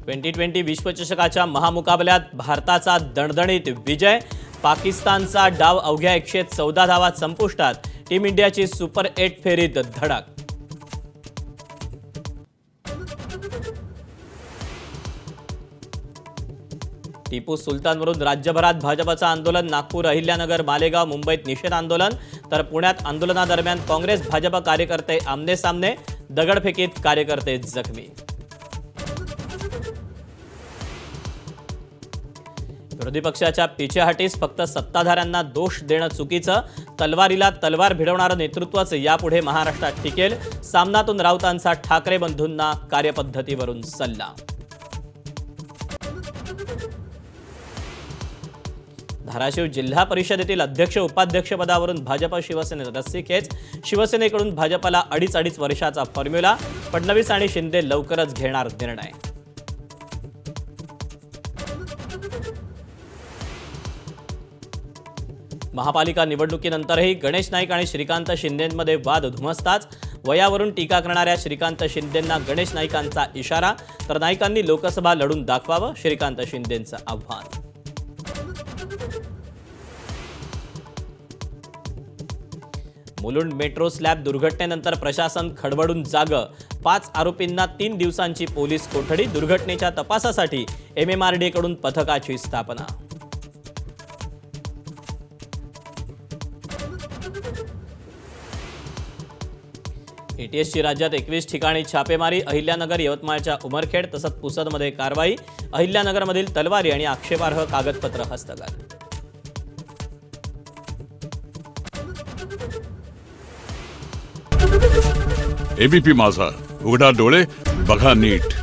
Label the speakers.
Speaker 1: 2020 विश्वचषकाच्या महामुकाबल्यात भारताचा दणदणीत विजय. पाकिस्तानचा डाव अवघ्या 114 धावात संपुष्टात. टीम इंडियाची सुपर 8 फेरीत धडक. टिपू सुलतानवरून राज्यभरात भाजपचं आंदोलन. नागपूर, अहिल्यानगर, मालेगाव, मुंबईत निषेध आंदोलन. तर पुण्यात आंदोलनादरम्यान काँग्रेस भाजप कार्यकर्ते आमने सामने. दगडफेकीत कार्यकर्ते जखमी. विरोधी पक्षाच्या पिछेहाटीस फक्त सत्ताधाऱ्यांना दोष देणं चुकीचं. तलवारीला तलवार भिडवणारं नेतृत्वच यापुढे महाराष्ट्रात टिकेल. सामनातून राऊतांचा ठाकरे बंधूंना कार्यपद्धतीवरून सल्ला. धाराशिव जिल्हा परिषदेतील अध्यक्ष उपाध्यक्ष पदावरून भाजप शिवसेनेत रस्सीखेच. शिवसेनेकडून भाजपला अडीच वर्षाचा फॉर्म्युला. फडणवीस आणि शिंदे लवकरच घेणार निर्णय. महापालिका निवडणुकीनंतरही गणेश नाईक आणि श्रीकांत शिंदेंमध्ये वाद धुमसताच. वयावरून टीका करणाऱ्या श्रीकांत शिंदेंना गणेश नाईकांचा इशारा. तर नाईकांनी लोकसभा लढून दाखवावं, श्रीकांत शिंदेंचं आव्हान. मुलुंड मेट्रो स्लॅब दुर्घटनेनंतर प्रशासन खडबडून जागं. 5 आरोपींना 3 दिवसांची पोलीस कोठडी. दुर्घटनेच्या तपासासाठी MMRDA कडून पथकाची स्थापना. ATSची राज्यात 21 ठिकाणी छापेमारी. अहिल्यानगर, यवतमाळच्या उमरखेड तसंच पुसदमध्ये कारवाई. अहिल्यानगरमधील तलवारी आणि आक्षेपार्ह कागदपत्र हस्तगत.
Speaker 2: ABP माझा, उघडा डोळे बघा नीट.